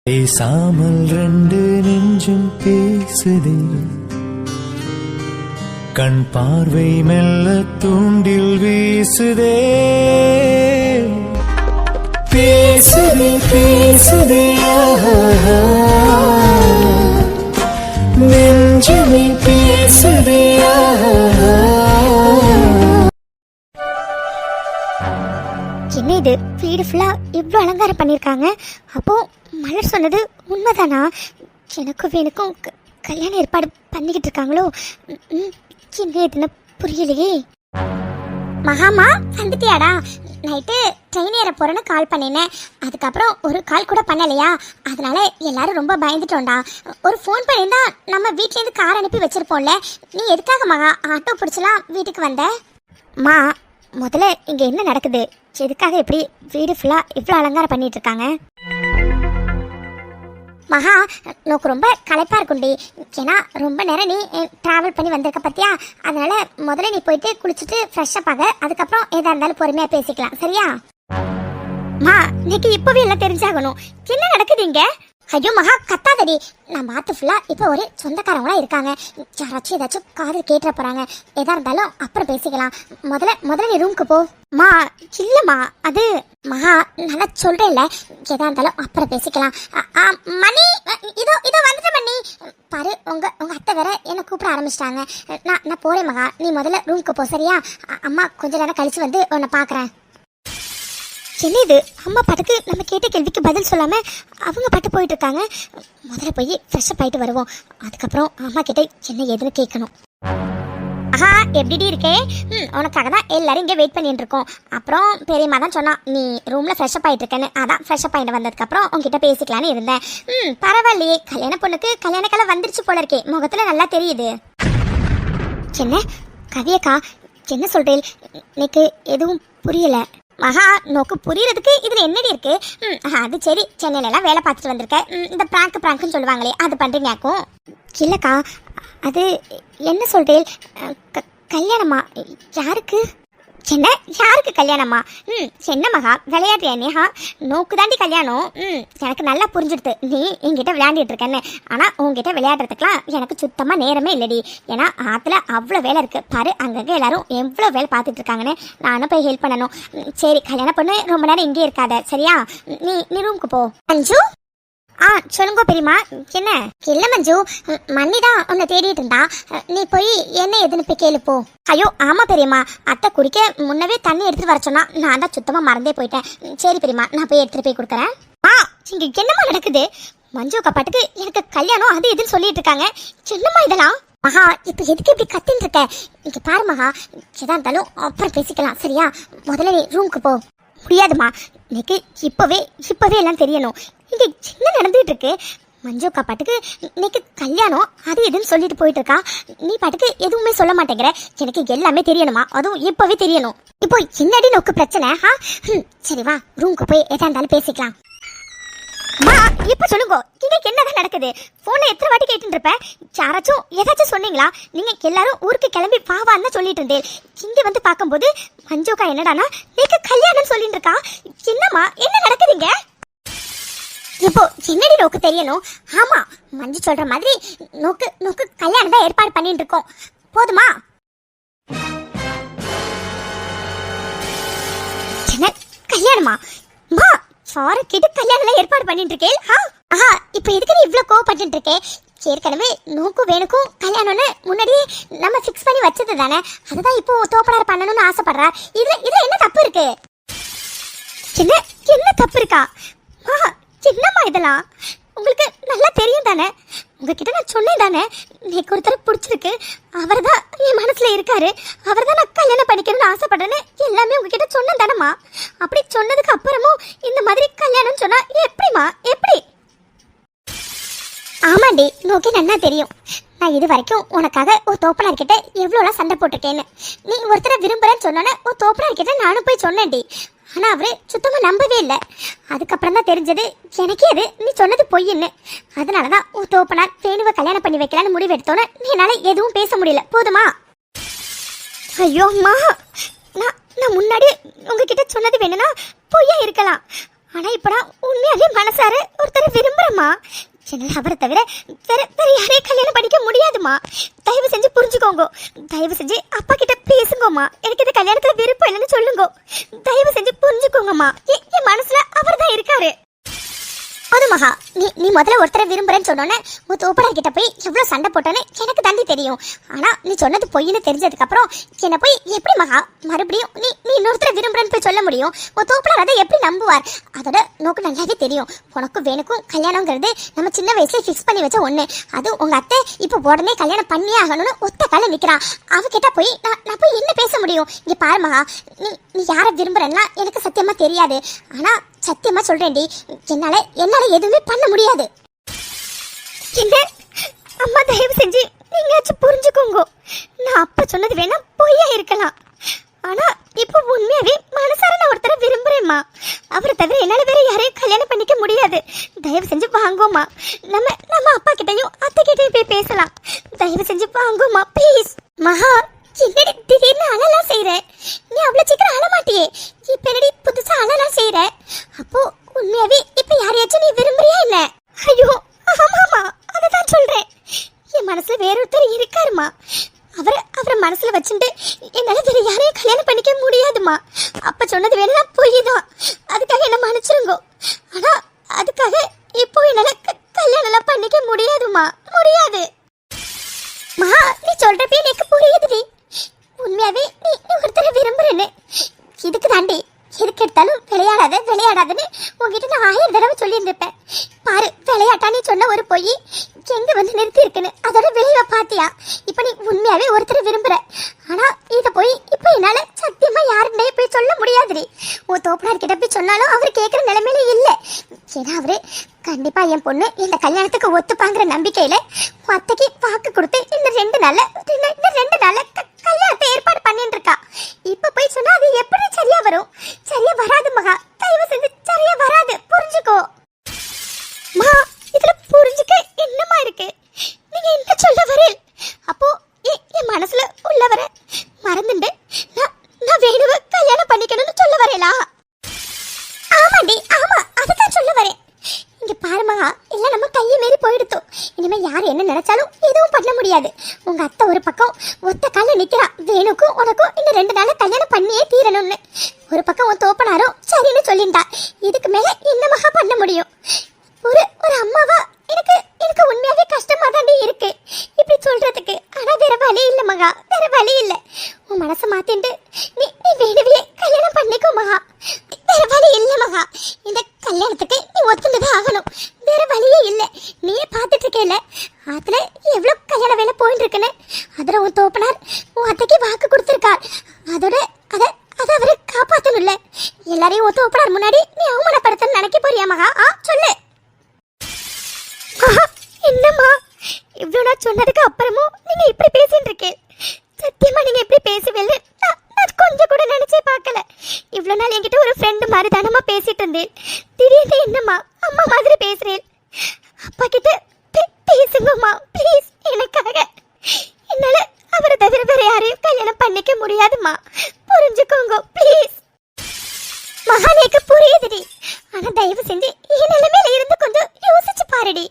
பேசாமல் ரெண்டு நெஞ்சும் பேசுதே, கண் பார்வை மெல்ல தூண்டில் வீசுதே. பேசுதே பேசுதே நெஞ்சுமே பேசுதே. என்ன இது வீடு ஃபுல்லா இவ்வளோ அலங்காரம் பண்ணியிருக்காங்க. அப்போ மலர் சொன்னது உண்மைதானா? எனக்கும் வேணுக்கும் கல்யாணம் ஏற்பாடு பண்ணிக்கிட்டு இருக்காங்களோ? என்ன இதுன்னு புரியலையே. மகாமா வந்துட்டியாடா? நைட்டு ட்ரெயின் ஏற போறேன்னு கால் பண்ணினேன், அதுக்கப்புறம் ஒரு கால் கூட பண்ணலையா? அதனால எல்லாரும் ரொம்ப பயந்துட்டோம்டா. ஒரு ஃபோன் பண்ணியிருந்தா நம்ம வீட்லேருந்து கார் அனுப்பி வச்சிருப்போம்ல. நீ எதுக்காக மகா ஆட்டோ பிடிச்சலாம் வீட்டுக்கு வந்த? மா, முதல்ல இங்கே என்ன நடக்குது? எதுக்காக இப்படி வீடு ஃபுல்லாக இவ்வளோ அலங்காரம் பண்ணிட்டு இருக்காங்க? மகா, நோக்கு ரொம்ப களைப்பாக இருக்குண்டி. ஏன்னா ரொம்ப நேரம் நீ ட்ராவல் பண்ணி வந்திருக்க பார்த்தியா? அதனால முதல்ல நீ போயிட்டு குளிச்சுட்டு ஃப்ரெஷ்ஷப் ஆக, அதுக்கப்புறம் எதாக இருந்தாலும் பொறுமையாக பேசிக்கலாம், சரியா? மா, இன்னைக்கு இப்போவே எல்லாம் தெரிஞ்சாகணும். என்ன நடக்குது இங்கே? ஐயோ மகா, கத்தாதடி. நான் பார்த்து ஃபுல்லாக இப்போ ஒரு சொந்தக்காரங்களா இருக்காங்க. யாராச்சும் ஏதாச்சும் காதல் கேட்டுற போகிறாங்க. எதாக இருந்தாலும் அப்புறம் பேசிக்கலாம். முதல்ல நீ ரூமுக்கு போ. மா இல்லைம்மா, அது மகா நல்லா சொல்கிறேன்ல, எதாக இருந்தாலும் அப்புறம் பேசிக்கலாம். மணி, இதோ வந்துட்டேன் மணி. பாரு, உங்கள் அத்தை வேற என்னை கூப்பிட ஆரம்பிச்சிட்டாங்க. நான் போகிறேன் மகா, நீ முதல்ல ரூமுக்கு போ, சரியா? அம்மா கொஞ்ச நேரம் கழிச்சு வந்து உன்னை பார்க்குறேன். என்ன இது? அம்மா பாட்டுக்கு நம்ம கேட்ட கேள்விக்கு பதில் சொல்லாம அவங்க பாட்டு போயிட்டு இருக்காங்க. முதல்ல போய் ஃப்ரெஷ்ஷப் ஆயிட்டு வருவோம், அதுக்கப்புறம் அம்மா கிட்ட என்ன ஏதுன்னு கேட்கணும். ஆஹா, எப்படி இருக்கே? உனக்காக தான் எல்லாரும் இங்கே வெயிட் பண்ணிட்டு இருக்கோம். அப்புறம் பெரியம்மா தான் சொன்னா நீ ரூம்ல ஃப்ரெஷ்ஷப் ஆயிட்டு இருக்கேன்னு. அதான் ஃப்ரெஷ்ஷப் ஆயிட்டு வந்ததுக்கப்புறம் உங்ககிட்ட பேசிக்கலான்னு இருந்தேன். பரவாயில்லையே, கல்யாண பொண்ணுக்கு கல்யாண காலம் வந்துருச்சு போல இருக்கே, முகத்துல நல்லா தெரியுது. என்ன கவியக்கா, என்ன சொல்றேன்? எனக்கு எதுவும் புரியல. மகா, நோக்கு புரியறதுக்கு இதுல என்னடி இருக்கு? அது சரி, சென்னையில எல்லாம் வேலை பார்த்துட்டு வந்திருக்க, இந்த பிராங்க்னு சொல்லுவாங்களே, அது பண்றீங்கயாக்கும்? இல்லக்கா, அது என்ன சொல்றேன்? கல்யாணமா? யாருக்கு? என்ன யாருக்கு கல்யாணமா? என்ன மகா விளையாடுறியா? நேஹா, நோக்கு தாண்டி கல்யாணம். எனக்கு நல்லா புரிஞ்சுடுது நீ என்கிட்ட விளையாண்டுட்டு இருக்கேன்னு. ஆனால் உங்ககிட்ட விளையாடுறதுக்கெலாம் எனக்கு சுத்தமாக நேரமே இல்லடி. ஏன்னா ஆற்றுல அவ்வளோ வேலை இருக்குது பாரு. அங்கங்கே எல்லாரும் எவ்வளோ வேலை பார்த்துட்டு இருக்காங்கன்னு நானும் போய் ஹெல்ப் பண்ணணும். சரி, கல்யாணம் பண்ணு, ரொம்ப நேரம் இங்கே இருக்காத, சரியா? நீ ரூமுக்கு போ. மஞ்சு, சொல்லுங்க பெரியம்மா. என்ன? இல்லை மஞ்சு, மண்ணி தான் உன்னை தேடிட்டு இருந்தா. நீ போய் என்ன எதுன்னு போய் கேளு போ. ஐயோ ஆமா பெரியம்மா, அத்தை குடிக்க முன்னவே தண்ணி எடுத்துட்டு வர சொன்னா, நான் தான் சுத்தமா மறந்தே போயிட்டேன். சரி பெரியம்மா, நான் போய் எடுத்துட்டு போய் கொடுக்குறேன். இங்க என்னம்மா நடக்குது? மஞ்சு பாட்டுக்கு எனக்கு கல்யாணம் அது இதுன்னு சொல்லிட்டு இருக்காங்க. என்னம்மா இதெல்லாம்? மகா, இப்ப எதுக்கு இப்படி கத்தின்னு இருக்க? இங்க பாரு மகா, எதா இருந்தாலும் அப்புறம் பேசிக்கலாம், சரியா? முதல்ல நீ ரூமுக்கு போ. முடியாதுமா, இன்னைக்கு இப்பவே எல்லாம் தெரியணும். இங்க என்ன நடந்துட்டு இருக்கு? மஞ்சுக்கா பாட்டுக்கு இன்னைக்கு கல்யாணம் அது எதுன்னு சொல்லிட்டு போயிட்டு இருக்கா. நீ பாட்டுக்கு எதுவுமே சொல்ல மாட்டேங்கிற. எனக்கு எல்லாமே தெரியணுமா, அதுவும் இப்பவே தெரியணும். இப்போ என்னடி நோக்கு பிரச்சனை? சரி வா, ரூமுக்கு போய் எதா இருந்தாலும் பேசிக்கலாம். இப்ப சொல்லுங்க, இங்க என்னதான் நடக்குது? போன்ல எத்தனை வாட்டி கேட்டு இருப்பேன். யாராச்சும் ஏதாச்சும் சொன்னீங்களா? நீங்க எல்லாரும் ஊருக்கு கிளம்பி பாவான்னு சொல்லிட்டு இருந்தேன். இங்க வந்து பார்க்கும்போது மஞ்சுக்கா என்னடானா நீக்கு கல்யாணம் சொல்லிட்டு இருக்கா. என்னம்மா என்ன நடக்குதுங்க? இப்போ என்னடி நோக்கு தெரியணும்? ஆமா, மஞ்சு சொல்ற மாதிரி நோக்கு கல்யாணம் தான் ஏற்பாடு பண்ணிட்டு இருக்கோம். போதுமா? என்ன கல்யாணமா? மா, சாரி கிட்ட கல்யாணம் ஏற்பாடு பண்ணிட்டு இருக்கேன். இப்போ எதுக்கு நீ இவ்வளவு கோவப்பட்டு இருக்கே? ஏற்கனவே நோக்கு வேணுக்கும் கல்யாணம்னு முன்னாடியே நம்ம ஃபிக்ஸ் பண்ணி வச்சது தானே. அதுதான் இப்போ தோப்பனார் பண்ணணும்னு ஆசைப்படுறா. இதுல என்ன தப்பு இருக்கு? என்ன தப்பு இருக்கா? என்னம்மா இதெல்லாம்? உங்களுக்கு நல்லா தெரியும் தானே? உங்ககிட்ட நான் சொன்னேன் தானே, எனக்கு ஒருத்தர் பிடிச்சிருக்கு, அவர் தான் என் மனசுல இருக்காரு, அவர் தான் நான் கல்யாணம் பண்ணிக்கணும்னு ஆசைப்படுறேன்னு எல்லாமே உங்ககிட்ட சொன்னேன் தானம்மா. அப்படி சொன்னதுக்கு அப்புறமும் இந்த மாதிரி கல்யாணம் சொன்னா எப்படிமா? எப்படி? ஆமாண்டி, நோக்கி நல்லா தெரியும். நான் இது வரைக்கும் உனக்காக ஒரு தோப்பனார்கிட்ட எவ்வளோலாம் சண்டை போட்டிருக்கேன்னு. நீ ஒருத்தரை விரும்புறேன்னு சொன்னோன்னே ஒரு தோப்பனார்கிட்ட நானும் போய் சொன்னேன்டி. ஆனால் அவரு சுத்தமாக நம்பவே இல்லை. அதுக்கப்புறம் தான் தெரிஞ்சது எனக்கே அது நீ சொன்னது பொய்ன்னு. அதனால தான் உன் தோப்பனார் வேணுவை கல்யாணம் பண்ணி வைக்கலான்னு முடிவெடுத்தோன்னு என்னால் எதுவும் பேச முடியல. போதுமா? ஐயோ அம்மா, நான் முன்னாடி உங்ககிட்ட சொன்னது வேணும்னா பொய்யா இருக்கலாம். ஆனா இப்ப நான் உண்மையாவே மனசார ஒருத்தரை விரும்புறேம்மா. என்னால அவரை தவிர வேற வேற யாரையும் கல்யாணம் பண்ணிக்க முடியாதுமா. தயவு செஞ்சு புரிஞ்சுக்கோங்க. தயவு செஞ்சு அப்பா கிட்ட பேசுங்கம்மா. எனக்கு இந்த கல்யாணத்துல விருப்பம் இல்லைன்னு சொல்லுங்க. தயவு செஞ்சு புரிஞ்சுக்கோங்கம்மா. என் மனசுல அவர் தான் இருக்காரு. அது மகா, நீ முதல்ல ஒருத்தரை விரும்புறேன்னு சொன்னோன்னே உன் தோப்பனார் கிட்ட போய் எவ்வளவு சண்டை போட்டோன்னு எனக்கு தாண்டி தெரியும். ஆனா நீ சொன்னது பொய்ன்னு தெரிஞ்சதுக்கு அப்புறம் என்ன போய் எப்படி மகா மறுபடியும் நீ நீ இன்னொருத்தரை விரும்புறேன்னு போய் சொல்ல முடியும்? உன் தோப்பனார் அதை எப்படி நம்புவார்? அதோட நோக்கு நல்லாவே தெரியும். உனக்கும் வேணுக்கும் கல்யாணங்கிறது நம்ம சின்ன வயசுல ஃபிக்ஸ் பண்ணி வச்ச ஒண்ணு. அது உங்க அத்தை இப்ப உடனே கல்யாணம் பண்ணியே ஆகணும்னு ஒத்த கால நிக்கிறா. அவகிட்ட போய் நான் போய் என்ன பேச முடியும்? இங்க பாரு மகா, நீ யாரை விரும்புறேன்னா எனக்கு சத்தியமா தெரியாது. ஆனா சத்தியமா சொல்றேன்டி, என்னால எதுவுமே பண்ண முடியாது. என்ன அம்மா, தயவு செஞ்சு நீங்களாச்சும் புரிஞ்சுக்கோங்க. நான் அப்ப சொன்னது வேணா பொய்யா இருக்கலாம். ஆனா இப்போ உண்மையாவே மனசார நான் ஒருத்தரை விரும்புறேம்மா. அவரை தவிர என்னால வேற யாரையும் கல்யாணம் பண்ணிக்க முடியாது. தயவு செஞ்சு வாங்கோமா. நம்ம அப்பா கிட்டையும் அத்தை கிட்டையும் போய் பேசலாம். தயவு செஞ்சு வாங்கோமா ப்ளீஸ். மகா, என்னடி திடீர்னு அழலாம் செய்யற? நீ அவ்வளவு சீக்கிரம் அழ மாட்டியே. இப்ப என்னடி புதுசா அழலாம் செய்யற? அப்போ உண்மையாவே இப்ப யாரையாச்சும் நீ விரும்புறியா என்ன? ஐயோ ஆமாமா, அதுதான் சொல்றேன். என் மனசுல வேற ஒருத்தர் இருக்காருமா. அவரை மனசுல வச்சுட்டு என்னால வேற யாரையும் கல்யாணம் பண்ணிக்க முடியாதுமா. அப்ப சொன்னது வேணா பொய் தான். அதுக்காக என்ன மன்னிச்சிருங்கோ. ஆனா அதுக்காக இப்போ என்னால கல்யாணம் எல்லாம் பண்ணிக்க முடியாதுமா. முடியாது. மகா, நீ சொல்றப்பே எனக்கு புரியுதுடி. உண்மையாவே நீ ஒருத்தரை விரும்புறேன்னு. இதுக்கு தாண்டி எதுக்கு எடுத்தாலும் விளையாடாதுன்னு உங்ககிட்ட நான் 1000 தடவை சொல்லியிருந்திருப்பேன். பாரு, விளையாட்டா நீ சொன்ன ஒரு பொய் எங்க வந்து நிறுத்தி இருக்குன்னு அதோட விளைவை பாத்தியா? இப்ப நீ உண்மையாவே ஒருத்தரை விரும்புற. ஆனா இத போய் இப்ப என்னால சத்தியமா யாருன்னே போய் சொல்ல முடியாதுடி. உன் தோப்பனார் கிட்ட போய் சொன்னாலும் அவர் கேட்கற நிலைமையில இல்ல. ஏன்னா அவரு கண்டிப்பா என் பொண்ணு இந்த கல்யாணத்துக்கு ஒத்துப்பாங்கிற நம்பிக்கையில அத்தைக்கு வாக்கு கொடுத்து இந்த 2 நாள்ல கல்யாணத்தை ஏற்பாடு பண்ணிட்டு இருக்கா. இப்ப போய் சொன்னா அது எப்படி சரியா வரும்? சரியா வராது மகா. தயவு செஞ்சு சரியா வராது, புரிஞ்சுக்கோ. மா, இதுல புரிஞ்சுக்க என்னமா இருக்கு? நீங்க என்ன சொல்ல வரீங்க? அப்போ என் மனசுல உள்ளவர மறந்துட்டு நான் வேணுவ கல்யாணம் பண்ணிக்கணும்னு சொல்ல வரேலா? ஆமாடி, ஆமா, அதுதான் சொல்ல வரேன். இங்க பாரு மகா, எல்லாம் நம்ம கையை மீறி போயிடுத்தோம். இனிமே யார் என்ன நினைச்சாலும் எதுவும் பண்ண முடியாது. உங்க அத்தை ஒரு பக்கம் ஒத்த கால நிக்கிறா, வேணுக்கும் உனக்கும் இந்த 2 நாள்ல கல்யாணம் பண்ணியே தீரணும்னு. ஒரு பக்கம் உன் தோப்பனாரும் சரின்னு சொல்லிண்டா. இதுக்கு மேல என்ன மகா பண்ண முடியும்? ஒரு அம்மாவா எனக்கு உண்மையாவே கஷ்டமா தாண்டி இருக்கு இப்படி சொல்றதுக்கு. ஆனா வேற வழி இல்ல மகா, வேற வழி இல்ல. உன் மனசை மாத்திண்டு நீ வேணுவே கல்யாணம் பண்ணிக்கோ மகா. வேற வழி இல்ல மகா. இந்த கல்யாணத்துக்கு நீ ஒத்துண்டுதான் ஆகணும். வேற வழியே இல்ல. நீயே பாத்துட்டு இருக்கேல அதுல எவ்வளவு கல்யாண வேலை போயிட்டு இருக்குன்னு. அதுல உன் தோப்பனார் உன் அத்தைக்கு வாக்கு கொடுத்திருக்கார். அதோட அதை அவரை காப்பாத்தணும்ல. எல்லாரையும் உன் தோப்பனார் முன்னாடி நீ அவமானப்படுத்த நினைக்க போறியா மகா? சொல்லு. என்னம்மா, இவ்வளவு நான் சொன்னதுக்கு அப்புறமும் நீங்க இப்படி பேசிட்டு இருக்கேன். சத்தியமா நீங்க இப்படி பேசவே இல்லை. நான் கொஞ்சம் கூட நினைச்சே பார்க்கல. இவ்வளவு நாள் என்கிட்ட ஒரு ஃப்ரெண்டு மாதிரி தானமா பேசிட்டு இருந்தேன். திடீர்னு என்னம்மா அம்மா மாதிரி பேசுறேன்? அப்பா கிட்ட பேசுங்கம்மா ப்ளீஸ். எனக்காக என்னால அவரை தவிர வேற யாரையும் கல்யாணம் பண்ணிக்க முடியாதுமா. புரிஞ்சுக்கோங்க ப்ளீஸ். மகானேக்கு புரியுதுடி. ஆனா தயவு செஞ்சு என் நிலைமையில இருந்து கொஞ்சம் யோசிச்சு பாருடி.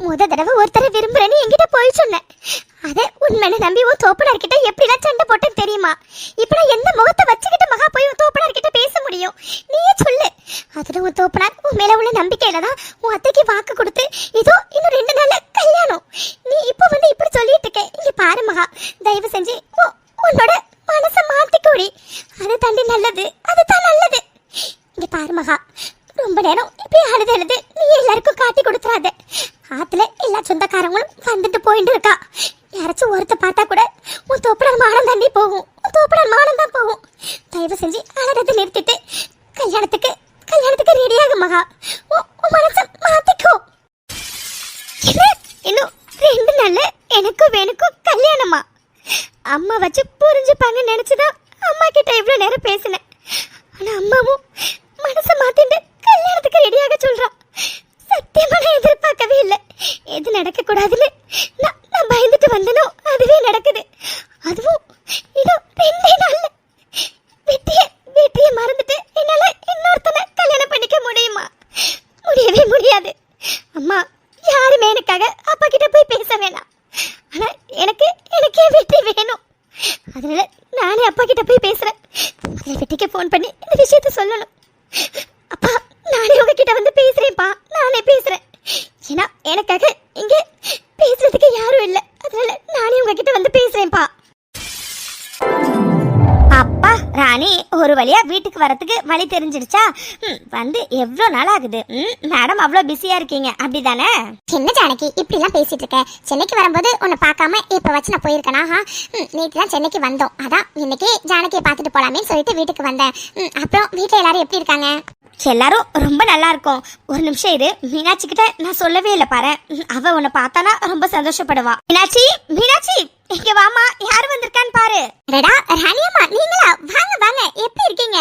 முத தடவை ஒருத்தரை விரும்புறேன்னு என்கிட்ட போய் சொன்னேன். அதை உண்மையை நம்பி உன் தோப்பனார் கிட்ட எப்படிலாம் சண்டை போட்டேன்னு தெரியுமா? இப்ப நான் எந்த முகத்தை வச்சுக்கிட்டு மகா போய் உன் தோப்பனார் கிட்ட பேச முடியும்? நீயே சொல்லு. அதுல உன் தோப்பனார் உன் மேல உள்ள நம்பிக்கையில தான் உன் அத்தைக்கு வாக்கு கொடுத்து இதோ இன்னும் 2 நாள்ல கல்யாணம். நீ இப்ப வந்து இப்படி சொல்லிட்டு இருக்க. இங்க பாரு மகா, தயவு செஞ்சு உன்னோட மனசை மாத்திக்கோடி. அது தாண்டி நல்லது, அதுதான் நல்லது. இங்க பாரு மகா, ரொம்ப நேரம் இப்படி அழுது நீ எல்லாருக்கும் காட்டி கொடுத்துறாத. ஆத்துல எல்லா சொந்தக்காரங்களும் வந்துட்டு போயிட்டு இருக்கா. யாராச்சும் ஒருத்த பார்த்தா கூட உன் தோப்பனார் மானம் தாண்டி போகும். உன் தோப்பனார் மானம் தான் போகும். தயவு செஞ்சு அழறதை நிறுத்திட்டு கல்யாணத்துக்கு ரெடியாக மகா. உன் மனசை மாத்திக்கோ. இன்னும் 2 நாள்ல எனக்கும் வேணுக்கும் கல்யாணமா? அம்மா வச்சு புரிஞ்சுப்பாங்கன்னு நினைச்சுதான் அம்மா கிட்ட இவ்வளவு நேரம் பேசினேன். ஆனா அம்மாவும் மனசை மாத்திட்டு கல்யாணத்துக்கு ரெடியாக சொல்றா. சத்தியமா நான் எதிர்பார்க்கவே இல்லை. எது நடக்க கூடாதுன்னு நான் பயந்துட்டு வந்தனோ அதுவே நடக்குது. அதுவும் இன்னும் 2 நாள்ல வெற்றிய மறந்துட்டு என்னால இன்னொருத்தனை கல்யாணம் பண்ணிக்க முடியுமா? அம்மா யாருமே எனக்காக அப்பா கிட்ட போய் பேச வேணாம். ஆனா எனக்கே வெற்றி வேணும். அதனால நானே அப்பா கிட்ட போய் பேசுறேன். முதல்ல வெற்றிக்கு ஃபோன் பண்ணி இந்த விஷயத்த சொல்லணும். அப்பா நானே உங்ககிட்ட வந்து பேசுறேன்ப்பா, நானே பேசுறேன். ஏன்னா எனக்காக இங்க பேசுறதுக்கு யாரும் இல்லை. அதனால நானே உங்ககிட்ட வந்து பேசுறேன்ப்பா. அப்பா ராணி ஒரு வழியா வீட்டுக்கு வரதுக்கு வழி தெரிஞ்சிடுச்சா? வந்து எவ்வளோ நாள் ஆகுது? மேடம் அவ்வளோ பிஸியா இருக்கீங்க அப்படிதானே? என்ன ஜானகி இப்படி எல்லாம் பேசிட்டு இருக்க? சென்னைக்கு வரும்போது உன்னை பார்க்காம இப்ப வச்சு நான் போயிருக்கேனா? நேற்று தான் சென்னைக்கு வந்தோம். அதான் இன்னைக்கு ஜானகியை பார்த்துட்டு போலாமே சொல்லிட்டு வீட்டுக்கு வந்தேன். அப்புறம் வீட்டுல எல்லாரும் எப்படி இருக்காங்க? எல்லாரும் ரொம்ப நல்லா இருக்கும். ஒரு நிமிஷம் இரு, மீனாட்சி கிட்ட நான் சொல்லவே இல்லை பாரு. அவ உன்னை பார்த்தானா ரொம்ப சந்தோஷப்படுவா. மீனாட்சி மீனாட்சி இங்க வாமா, யாரு வந்திருக்கான்னு பாரு. ரெடா ராணியம்மா நீங்களா? வாங்க வாங்க, எப்படி இருக்கீங்க?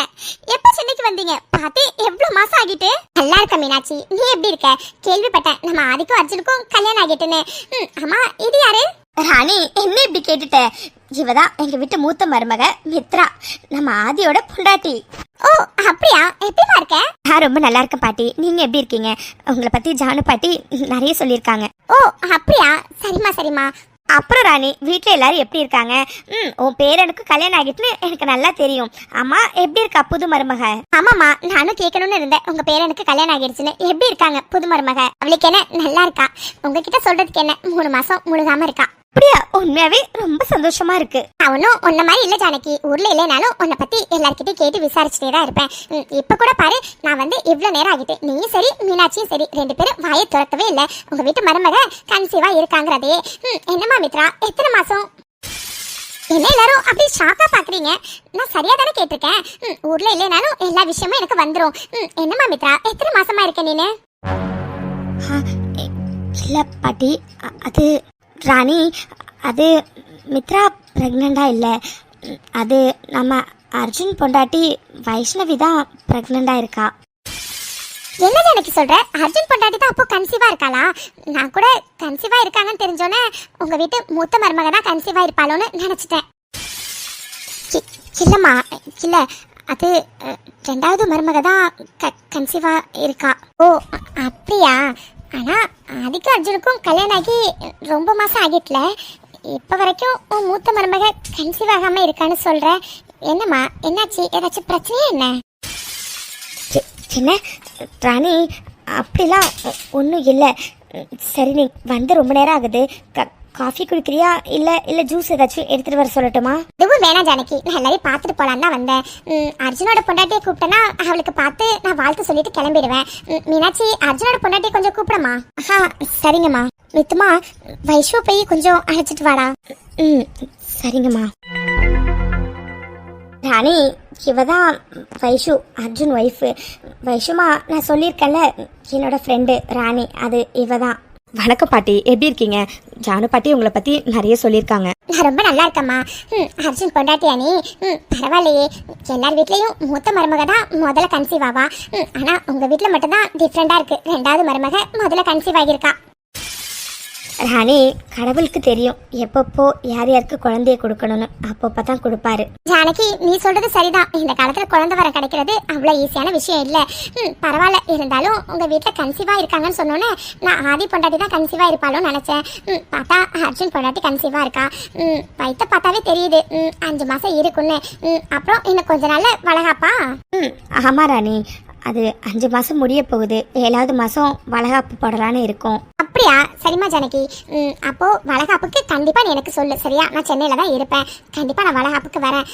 எப்ப சென்னைக்கு வந்தீங்க? பாத்து எவ்வளவு மாசம் ஆகிட்டு? நல்லா இருக்க மீனாட்சி, நீ எப்படி இருக்க? கேள்விப்பட்டேன் நம்ம ஆதிக்கும் அர்ஜுனுக்கும் கல்யாணம் ஆகிட்டுன்னு. ஆமா இது யாரு? ராணி என்ன இப்படி கேட்டுட்ட? இவதான் எங்க வீட்டு மூத்த மருமக மித்ரா, நம்ம ஆதியோட பொண்டாட்டி. ஓ அப்படியா? எப்படிமா இருக்க? நான் ரொம்ப நல்லா இருக்கேன் பாட்டி. நீங்க எப்படி இருக்கீங்க? உங்களை பத்தி ஜானு பாட்டி நிறைய சொல்லியிருக்காங்க. ஓ அப்படியா? சரிம்மா சரிம்மா. அப்புறம் ராணி வீட்டில் எல்லாரும் எப்படி இருக்காங்க? உன் பேரனுக்கு கல்யாணம் ஆகிட்டுன்னு எனக்கு நல்லா தெரியும். அம்மா எப்படி இருக்கா புது மருமக? ஆமாம்மா நானும் கேட்கணும்னு இருந்தேன். உங்க பேரனுக்கு கல்யாணம் ஆகிடுச்சுன்னு. எப்படி இருக்காங்க புது மருமக? அவளுக்கு என்ன நல்லா இருக்கா. உங்ககிட்ட சொல்றதுக்கு என்ன, 3 மாசம் முழுகாம இருக்கா. அப்படியா? உண்மையாவே ரொம்ப சந்தோஷமா இருக்கு. அவனும் உன்ன மாதிரி இல்ல ஜானகி. ஊர்ல இல்லைனாலும் உன்னை பத்தி எல்லார்கிட்டையும் கேட்டு விசாரிச்சுட்டே தான் இருப்பேன். இப்ப கூட பாரு, நான் வந்து இவ்வளவு நேரம் ஆகிட்டு. நீயும் சரி மீனாட்சியும் சரி 2 பேரும் வாயை திறக்கவே இல்லை. உங்க வீட்டு மருமக கன்சீவா இருக்காங்கிறதே. என்னமா மித்ரா எத்தனை மாசம்? என்ன எல்லாரும் அப்படி ஷாக்கா பாக்குறீங்க? நான் சரியா தானே கேட்டிருக்கேன். ஊர்ல இல்லைனாலும் எல்லா விஷயமும் எனக்கு வந்துரும். என்னமா மித்ரா எத்தனை மாசமா இருக்க நீனு? இல்ல பாட்டி, அது ராணி, அது மித்ரா பிரெக்னண்டா இல்லை. அது நம்ம அர்ஜுன் பொண்டாட்டி வைஷ்ணவி தான் பிரெக்னண்டா இருக்கா. என்ன எனக்கு சொல்ற? அர்ஜுன் பொண்டாட்டி தான் அப்போ கன்சீவா இருக்காளா? நான் கூட கன்சீவா இருக்காங்கன்னு தெரிஞ்சோன்னே உங்க வீட்டு மூத்த மருமக தான் கன்சீவா இருப்பாளோன்னு நினைச்சிட்டேன். இல்லம்மா இல்ல, அது 2வது மருமக தான் கன்சீவா இருக்கா. ஓ அப்படியா? ஆனா அதுக்கு அர்ஜுனுக்கும் கல்யாணம் ஆகி ரொம்ப மாசம் ஆகிட்டுல. இப்ப வரைக்கும் உன் மூத்த மருமக கன்சீவ் ஆகாம இருக்கான்னு சொல்ற. என்னம்மா என்னாச்சு? ஏதாச்சும் பிரச்சனையா என்ன? என்ன ராணி அப்படிலாம் ஒன்றும் இல்லை. சரி நீ வந்து ரொம்ப நேரம் ஆகுது. காஃபி குடிக்கிறியா இல்ல ஜூஸ் ஏதாச்சும் எடுத்துட்டு வர சொல்லட்டுமா? இதுவும் வேணாம் ஜானகி, நான் எல்லாரையும் பார்த்துட்டு போலான்னு தான் வந்தேன். அர்ஜுனோட பொண்டாட்டியை கூப்பிட்டேன்னா அவளுக்கு பார்த்து நான் வாழ்த்து சொல்லிட்டு கிளம்பிடுவேன். மீனாட்சி அர்ஜுனோட பொண்டாட்டியை கொஞ்சம் கூப்பிடமா? சரிங்கம்மா. மித்துமா வைஷு போய் கொஞ்சம் அழைச்சிட்டு வாடா. சரிங்கம்மா. ராணி இவதான் வைஷு, அர்ஜுன் ஒய்ஃபு. வைஷுமா நான் சொல்லியிருக்கேன்ல, என்னோட ஃப்ரெண்டு ராணி, அது இவதான். வணக்கம் பாட்டி, எப்படி இருக்கீங்க? ஜானு பாட்டி உங்களை பத்தி நிறைய சொல்லியிருக்காங்க. நான் ரொம்ப நல்லா இருக்கம்மா. அர்ஜுன் பொண்டாட்டியா நீ? பரவாயில்லையே. எல்லார் வீட்லயும் மூத்த மருமக தான் முதல்ல கன்சீவ் ஆவா. ஆனா உங்க வீட்டுல மட்டும் தான் டிஃப்ரெண்டா இருக்கு. 2வது மருமக முதல்ல கன்சீவ் ஆகியிருக்கா. ராணி கடவுளுக்கு தெரியும் எப்பப்போ யார் யாருக்கு குழந்தைய கொடுக்கணும்னு. அப்பப்போ தான் கொடுப்பாரு. ஜானகி நீ சொல்றது சரிதான். இந்த காலத்துல குழந்தை வர கிடைக்கிறது அவ்வளவு ஈஸியான விஷயம் இல்ல. பரவாயில்ல. இருந்தாலும் உங்க வீட்டுல கன்சீவா இருக்காங்கன்னு சொன்னோன்னே நான் ஆதி பொண்டாட்டி தான் கன்சீவா இருப்பாளோன்னு நினைச்சேன். பார்த்தா அர்ஜுன் பொண்டாட்டி கன்சீவா இருக்கா. வயிற்ற பார்த்தாவே தெரியுது 5 மாசம் இருக்குன்னு. அப்புறம் இன்னும் கொஞ்ச நாள்ல வளகாப்பா? ஆமா ராணி, அது 5 மாசம் முடிய போகுது. 7வது மாசம் வளகாப்பு போடலான்னு இருக்கும். அப்படியா? சரிம்மா ஜானகி. அப்போ வளகாப்புக்கு கண்டிப்பா நீ எனக்கு சொல்லு சரியா? நான் சென்னையில தான் இருப்பேன். கண்டிப்பா நான் வளகாப்புக்கு வரேன்.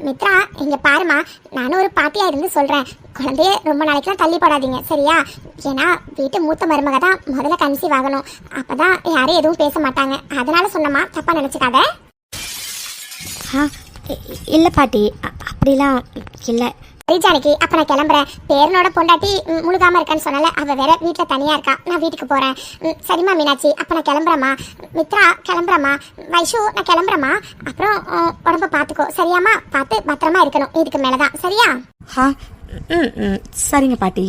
மித்ரா இங்க பாருமா, நானும் ஒரு பாட்டியா இருந்து சொல்றேன். குழந்தைய ரொம்ப நாளைக்குலாம் தள்ளி போடாதீங்க சரியா? ஏன்னா வீட்டு மூத்த மருமக தான் முதல்ல கன்சீவ் ஆகணும். அப்பதான் யாரும் எதுவும் பேச மாட்டாங்க. அதனால சொன்னமா, தப்பா நினைச்சுக்காத. இல்ல பாட்டி, அப்படிலாம் இல்ல. சரி ஜானகி, அப்ப நான் கிளம்புறேன். பேரனோட பொண்டாட்டி முழுகாம இருக்கான்னு சொன்னால அவ வேற வீட்டுல தனியா இருக்கா. நான் வீட்டுக்கு போறேன். சரிம்மா மீனாட்சி, அப்ப நான் கிளம்புறேம்மா. மித்ரா கிளம்புறேம்மா. வைஷு நான் கிளம்புறேம்மா. அப்புறம் உடம்ப பாத்துக்கோ சரியாம்மா? பார்த்து பத்திரமா இருக்கணும். இதுக்கு மேலதான் சரியா? சரிங்க பாட்டி.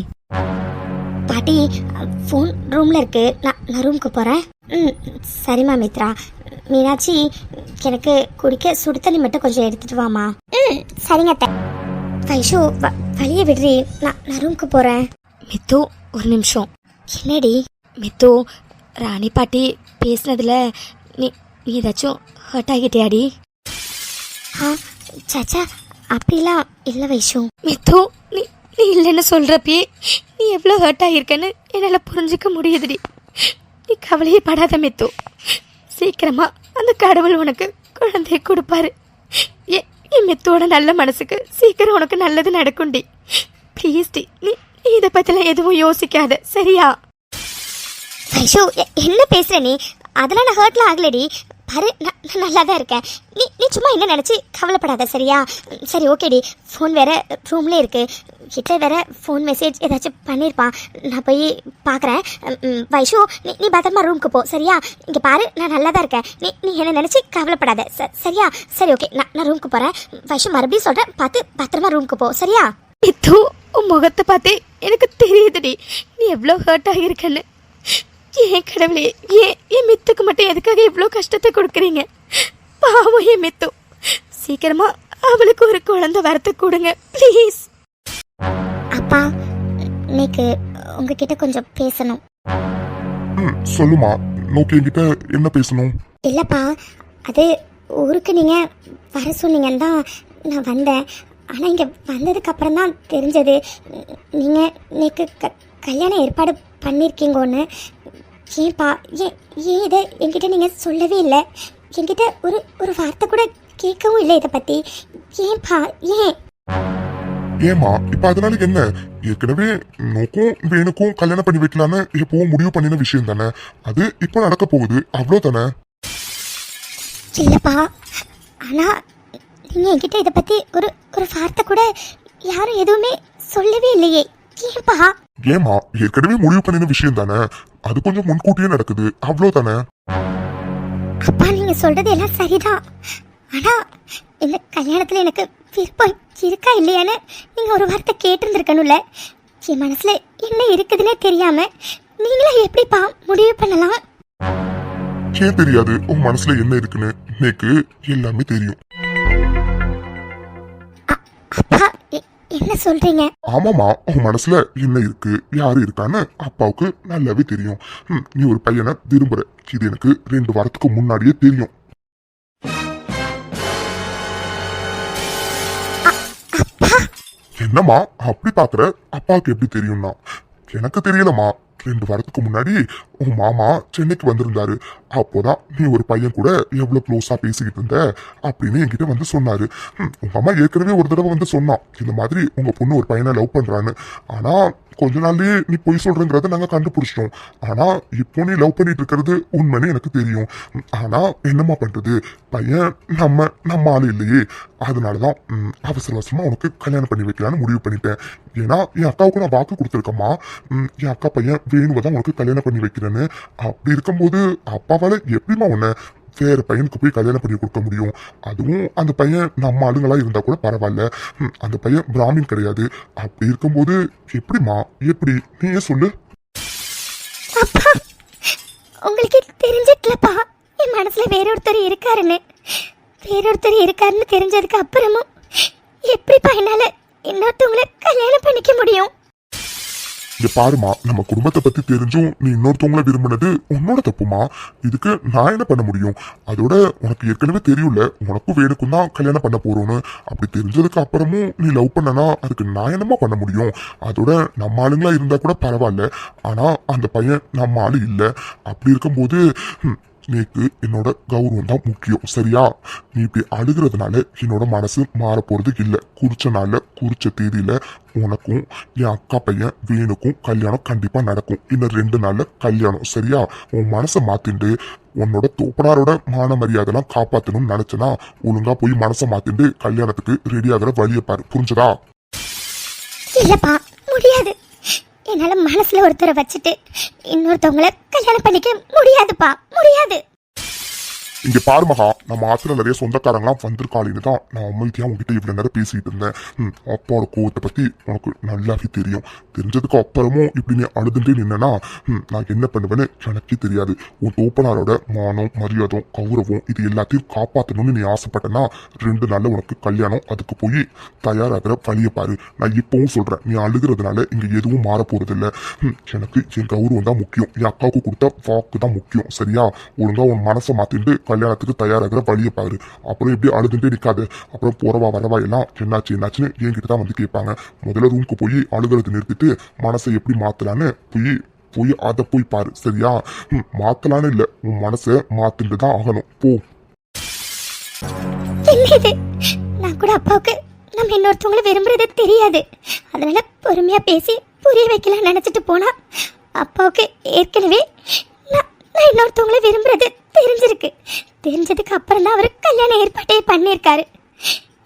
பாட்டி ஃபோன் ரூம்ல இருக்கு. நான் ரூமுக்கு போறேன். சரிம்மா மித்ரா. மீனாட்சி எனக்கு குடிக்க சுடு தண்ணி மட்டும் கொஞ்சம் எடுத்துட்டு வாமா. சரிங்க. வைஷு வழிய விடுறி, நான் ரூமுக்கு போறேன். மித்து ஒரு நிமிஷம். என்னடி மித்து, ராணி பாட்டி பேசுனதுல நீ நீ ஏதாச்சும் ஹர்ட் ஆகிட்டியாடி? சாச்சா, அப்படிலாம் இல்லை வைஷு. மித்து, நீ நீ இல்லைன்னு சொல்கிறப்பயே நீ எவ்வளோ ஹர்ட் ஆகியிருக்கன்னு என்னால் புரிஞ்சிக்க முடியுதுடி. நீ கவலையே படாத மித்து. சீக்கிரமா அந்த கடவுள் உனக்கு குழந்தைய கொடுப்பாரு. என் மித்துவோட நல்ல மனசுக்கு சீக்கிரம் உனக்கு நல்லது நடக்கும்டி. ப்ளீஸ் டி, நீ இதை பற்றிலாம் எதுவும் யோசிக்காத, சரியா? வைஷு, என்ன பேசுற நீ? அதெல்லாம் நான் ஹர்ட்லாம் ஆகலடி. பாரு, நான் நல்லா தான் இருக்கேன். நீ நீ சும்மா என்ன நினச்சி கவலைப்படாத, சரியா? சரி, ஓகேடி. ஃபோன் வேற ரூம்லேயே இருக்கு. கிட்ட வேற ஃபோன் மெசேஜ் ஏதாச்சும் பண்ணியிருப்பான். நான் போய் பார்க்குறேன். வைஷு, நீ நீ பத்திரமா ரூமுக்கு போ, சரியா? இங்கே பாரு, நான் நல்லா தான் இருக்கேன். நீ நீ என்ன நினச்சி கவலைப்படாத, சரியா? சரி, ஓகே, நான் ரூமுக்கு போகிறேன். வைஷு, மறுபடியும் சொல்கிறேன், பார்த்து பத்திரமா ரூமுக்கு போ, சரியா? மித்து, உன் முகத்தை பார்த்தே எனக்கு தெரியுதுடி நீ எவ்வளோ ஹர்ட் ஆகியிருக்கன்னு. ஏன் கடவுளே, என் மித்துக்கு மட்டும் எதுக்காக இவ்வளோ கஷ்டத்தை கொடுக்குறீங்க? பாவம் என் மித்து. சீக்கிரமா அவளுக்கு ஒரு குழந்தை வரத்து கொடுங்க, ப்ளீஸ். அப்பா, இன்னைக்கு உங்ககிட்ட கொஞ்சம் பேசணும். சொல்லுமா, நோக்கி என்கிட்ட என்ன பேசணும்? இல்லைப்பா, அது ஊருக்கு நீங்கள் வர சொன்னீங்கன்னு தான் நான் வந்தேன். ஆனால் இங்கே வந்ததுக்கு அப்புறம் தான் தெரிஞ்சது நீங்கள் இன்னைக்கு கல்யாணம் ஏற்பாடு பண்ணியிருக்கீங்கன்னு. ஏன்ப்பா, ஏன் இதை என்கிட்ட நீங்கள் சொல்லவே இல்லை? என்கிட்ட ஒரு வார்த்தை கூட கேட்கவும் இல்லை இதை பற்றி. ஏன்ப்பா, ஏன்? ஏமா இப்ப அதனால என்ன? ஏற்கனவே நோக்கும் வேணுக்கும் கல்யாணம் பண்ணி வைக்கலான்னு எப்பவும் முடிவு பண்ணின விஷயம் தானே. அது இப்போ நடக்க போகுது, அவ்வளோதானே. இல்லைப்பா, ஆனால் நீங்கள் என்கிட்ட இதை பற்றி ஒரு வார்த்தை கூட யாரும் எதுவுமே சொல்லவே இல்லையே. ஏன்ப்பா? ஏமா, ஏற்கனவே முடிவு பண்ணின விஷயம் தானே. அது கொஞ்சம் முன்கூட்டியே நடக்குது, அவ்வளோதானே. அப்பா, நீங்க சொல்றது எல்லாம் சரிதான். ஆனா இந்த கல்யாணத்துல எனக்கு விருப்பம் இருக்கா இல்லையான்னு நீங்க ஒரு வார்த்தை கேட்டிருந்திருக்கணும்ல. என் மனசுல என்ன இருக்குதுன்னே தெரியாம நீங்களா எப்படிப்பா முடிவு பண்ணலாம்? ஏன் தெரியாது? உன் மனசுல என்ன இருக்குன்னு எனக்கு எல்லாமே தெரியும். அப்பா, என்ன சொல்றீங்க? ஆமாமா, உன் மனசுல என்ன இருக்கு, யாரு இருக்கான்னு அப்பாவுக்கு நல்லாவே தெரியும். நீ ஒரு பையனை விரும்புற, இது எனக்கு 2 வாரத்துக்கு முன்னாடியே தெரியும். என்னம்மா அப்படி பாக்குற? அப்பாவுக்கு எப்படி தெரியும்னா? எனக்கு தெரியலம்மா. 2 வாரத்துக்கு முன்னாடி உன் மாமா சென்னைக்கு வந்திருந்தாரு. அப்போதான் நீ ஒரு பையன் கூட எவ்வளவு க்ளோஸா பேசிக்கிட்டு இருந்த அப்படின்னு என்கிட்ட வந்து சொன்னாரு. உங்க அம்மா ஏற்கனவே ஒரு தடவை வந்து சொன்னான், இந்த மாதிரி உங்க பொண்ணு ஒரு பையனை லவ் பண்றான்னு. ஆனா கொஞ்ச நாள்லயே நீ பொய் சொல்றங்கிறத நாங்க கண்டுபிடிச்சிட்டோம். ஆனா இப்போ நீ லவ் பண்ணிட்டு இருக்கிறது உண்மைன்னு எனக்கு தெரியும். ஆனா என்னம்மா பண்றது, பையன் நம்ம ஆளு இல்லையே. அதனாலதான் அவசர அவசரமா உனக்கு கல்யாணம் பண்ணி வைக்கலான்னு முடிவு பண்ணிட்டேன். ஏன்னா என் அக்காவுக்கு நான் வாக்கு கொடுத்துருக்கேம்மா. என் அக்கா பையன் வேணுவை தான் உனக்கு கல்யாணம் பண்ணி வைக்கிறேன்னு. அப்படி இருக்கும்போது அப்பாவால எப்படிமா உன்னை வேற பையனுக்கு போய் கல்யாணம் பண்ணி கொடுக்க முடியும்? அதுவும் அந்த பையன் நம்ம ஆளுங்களா இருந்தா கூட பரவாயில்ல. அந்த பையன் பிராமின் கிடையாது. அப்படி இருக்கும்போது எப்படிமா, எப்படி, நீயே சொல்லு. அப்பா, உங்களுக்கு தெரிஞ்சிட்டலப்பா என் மனசுல வேறொருத்தர் இருக்காருன்னு. வேறொருத்தர் இருக்காருன்னு தெரிஞ்சதுக்கு அப்புறமும் எப்படிப்பா என்னால இன்னொருத்தவங்களை கல்யாணம் பண்ணிக்க முடியும்? இங்க பாருமா, நம்ம குடும்பத்தை பத்தி தெரிஞ்சும் நீ இன்னொருத்தவங்கள விரும்பினது உன்னோட தப்புமா. இதுக்கு நான் என்ன பண்ண முடியும்? அதோட உனக்கு ஏற்கனவே தெரியும்ல, உனக்கும் வேணுக்கும் தான் கல்யாணம் பண்ண போறோம்னு. அப்படி தெரிஞ்சதுக்கு அப்புறமும் நீ லவ் பண்ணனா அதுக்கு நான் என்னமா பண்ண முடியும்? அதோட நம்ம ஆளுங்களா இருந்தா கூட பரவாயில்ல. ஆனா அந்த பையன் நம்ம ஆளு இல்ல. அப்படி இருக்கும்போது நீக்கு என்னோட கௌரவம் தான் முக்கியம், சரியா? நீ இப்படி அழுகிறதுனால என்னோட மனசு மாற போறது இல்ல. குறிச்ச நாள்ல குறிச்ச தேதியில உனக்கும் என் அக்கா பையன் வேணுக்கும் கல்யாணம் கண்டிப்பா நடக்கும். இன்னும் 2 நாள்ல கல்யாணம், சரியா? உன் மனசை மாத்திண்டு உன்னோட தோப்பனாரோட மான மரியாதைலாம் காப்பாத்தணும்னு நினைச்சனா ஒழுங்கா போய் மனசை மாத்திண்டு கல்யாணத்துக்கு ரெடி ஆகிற வழியை பாரு, புரிஞ்சதா? இல்லப்பா, முடியாது. என்னால மனசுல ஒருத்தரை வச்சுட்டு இன்னொருத்தவங்களை கல்யாணம் பண்ணிக்க முடியாதுப்பா, முடியாது. இங்க பாரு மகா, நம்ம ஆத்துல நிறைய சொந்தக்காரங்களாம் வந்திருக்காளின்னு தான் நான் அமைதியா உங்ககிட்ட இவ்வளவு நேரம் பேசிட்டு இருந்தேன். அப்பாவோட கோவத்தை பத்தி உனக்கு நல்லாவே தெரியும். தெரிஞ்சதுக்கு அப்புறமும் இப்படி நீ அழுதுண்டே நின்னா நான் என்ன பண்ணுவேன்னு எனக்கே தெரியாது. உன் தோப்பனாரோட மானம், மரியாதை, கௌரவம் இது எல்லாத்தையும் காப்பாற்றணும்னு நீ ஆசைப்பட்டனா 2 நாள்ல உனக்கு கல்யாணம். அதுக்கு போய் தயாராகிற வழியை பாரு. நான் இப்பவும் சொல்றேன், நீ அழுகிறதுனால இங்க எதுவும் மாற போறது இல்ல. எனக்கு என் கௌரவம் தான் முக்கியம். என் அக்காவுக்கு கொடுத்த வாக்கு தான் முக்கியம். சரியா? ஒழுங்கா உன் மனசை மாத்திட்டு கல்யாணத்துக்கு தயாராகிற வழியை பாரு. அப்புறம் எப்படி அழுதுட்டே நிக்காது. அப்புறம் போறவா வரவா எல்லாம் என்னாச்சுன்னு என்கிட்ட தான் வந்து கேட்பாங்க. முதல்ல ரூமுக்கு போய் அழுகிறது நிறுத்திட்டு மனசை எப்படி மாத்தலான்னு போய் அதை போய் பாரு. சரியா? மாத்தலான்னு இல்ல, உன் மனசை மாத்திட்டு தான் ஆகணும். போ. என்னது? நான் கூட அப்பாவுக்கு நம்ம இன்னொருத்தவங்களை விரும்புறது தெரியாது, அதனால பொறுமையா பேசி புரிய வைக்கலாம் நினைச்சிட்டு போனா அப்பாவுக்கு ஏற்கனவே நான் இன்னொருத்தவங்களை விரும்புறது தெரிஞ்சிருக்கு. தெரிஞ்சதுக்கு அப்புறம் தான் அவர் கல்யாண ஏற்பாட்டே பண்ணியிருக்காரு.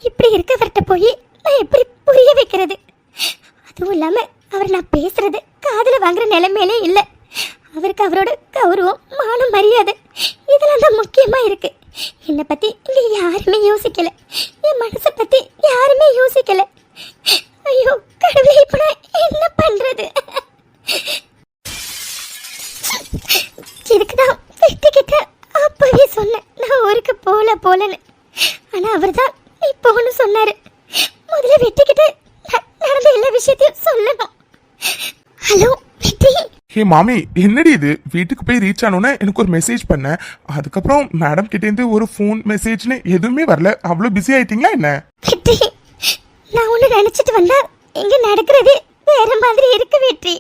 இப்படி இருக்கவர்கிட்ட போய் நான் எப்படி புரிய வைக்கிறது? அதுவும் இல்லாம அவர் நான் பேசுறது காதுல வாங்குற நிலைமையிலே இல்லை. அவருக்கு அவரோட கௌரவம், மானம், மரியாதை இதெல்லாம் தான் முக்கியமா இருக்கு. என்னை பத்தி இங்க யாருமே யோசிக்கல, என் மனசை பத்தி யாருமே யோசிக்கல. ஐயோ கடவுளே, இப்ப நான் என்ன பண்றது? இதுக்குதான் வெட்டிக்கிட்ட அப்பவே சொன்னேன் நான் ஊருக்கு போலன்னு. ஆனா அவர் தான் இப்போ ஒன்று சொன்னாரு. முதல்ல வெட்டிக்கிட்ட நடந்த எல்லா விஷயத்தையும் சொல்லணும். ஹலோ வெட்டி. ஹே மாமி, என்னடி இது? வீட்டுக்கு போய் ரீச் ஆனோன்னே எனக்கு ஒரு மெசேஜ் பண்ணேன். அதுக்கப்புறம் மேடம் கிட்டேருந்து ஒரு ஃபோன் மெசேஜ்னு எதுவுமே வரல. அவ்வளோ பிஸி ஆயிட்டீங்களா என்ன? வெற்றி, நான் ஒன்று நினைச்சிட்டு வந்தா இங்க நடக்கிறது வேற மாதிரி இருக்கு வெற்றி.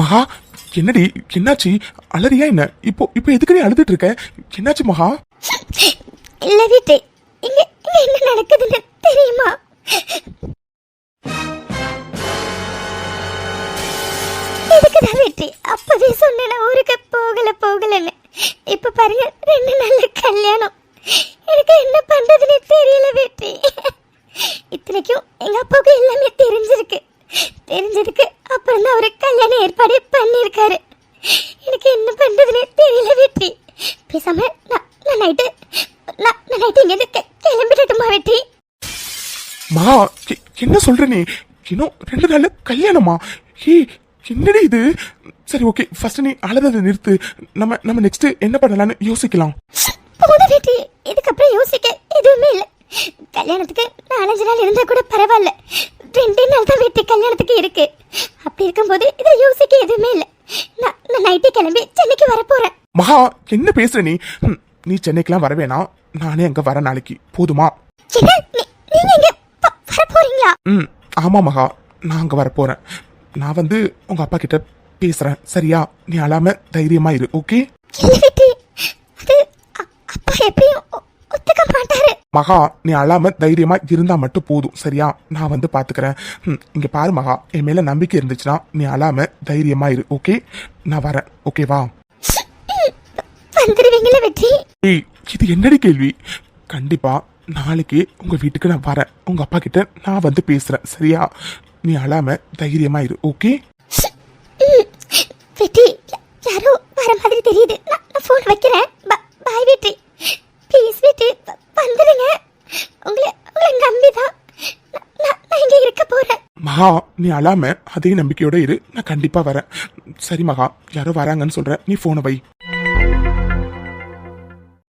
மகா, என்னடி என்னாச்சு? அலறியா என்ன? இப்போ எதுக்கு நீ அழுதுட்டு இருக்க? என்னாச்சு மகா? இல்ல வெற்றி, இங்க என்ன நடக்குதுன்னு தெரியுமா? இதுக்குதான் வெற்றி அப்பவே சொன்னேன் ஊருக்கு போகலன்னு. இப்ப பாருங்க 2 நாள்ல கல்யாணம். எனக்கு என்ன பண்றதுன்னு தெரியல வெற்றி. இத்தனைக்கும் எங்க அப்பாவுக்கு எல்லாமே தெரிஞ்சிருக்கு. தெரிஞ்சதுக்கு அப்புறம் தான் அவரு கல்யாண ஏற்பாடு பண்ணியிருக்காரு. எனக்கு என்ன பண்றதுன்னு தெரியல வெற்றி. பேசாம நான் நைட்டு இங்க கிளம்பிடட்டுமா வெற்றி? மகா, என்ன சொல்ற நீ? இன்னும் 2 நாள்ல கல்யாணமா? ஹே, என்னடி இது? சரி, ஓகே, ஃபர்ஸ்ட் நீ அழுறதை நிறுத்து. நம்ம நெக்ஸ்ட் என்ன பண்ணலாம்னு யோசிக்கலாம். போன வெற்றி, இதுக்கப்புறம் யோசிக்க எதுவுமே இல்லை. கல்யாணத்துக்கு 4-5 நாள் இருந்தா கூட பரவாயில்ல. 2 நாள் தான் வெற்றி கல்யாணத்துக்கு இருக்கு. அப்படி இருக்கும்போது இதை யோசிக்க எதுவுமே இல்லை. நான் நைட்டே கிளம்பி சென்னைக்கு வர போறேன். மகா, என்ன பேசுற நீ? நீ சென்னைக்கெல்லாம் வர வேணாம். நானே அங்க வர நாளைக்கு போதுமா? என்ன, நீங்க இங்க வர போறீங்களா? ஆமா மகா, நான் அங்க வர போறேன். நான் வந்து உங்க அப்பா கிட்ட பேசுறேன். சரியா? நீ அழாம தைரியமா இரு. ஓகே? இல்ல வெற்றி, அது அப்பா எப்படியும் ஒத்துக்க மாட்டாரு. மகா, நீ அழாம தைரியமா இருந்தா மட்டும் போதும். சரியா? நான் வந்து பாத்துக்கிறேன். இங்க பாரு மகா, என் மேல நம்பிக்கை இருந்துச்சுன்னா நீ அழாம தைரியமா இரு. ஓகே? நான் வரேன். ஓகேவா? வந்துருவீங்களா வெற்றி? ஏய், இது என்னடி கேள்வி? கண்டிப்பா நாளைக்கு உங்க வீட்டுக்கு நான் வரேன். உங்க அப்பா கிட்ட நான் வந்து பேசுறேன். சரியா? நீ அழாம தைரியமா இரு. ஓகே? வெற்றி, யாரோ வர மாதிரி தெரியுது. நான் போன் வைக்கிறேன். பாய் வெற்றி. ப்ளீஸ் வெற்றி, வந்துடுங்க. உங்களை நம்பிதான் நான் இங்க இருக்க போறேன். மகா, நீ அழாம அதே நம்பிக்கையோட இரு. நான் கண்டிப்பா வரேன். சரி மகா, யாரோ வராங்கன்னு சொல்ற, நீ போனை வை.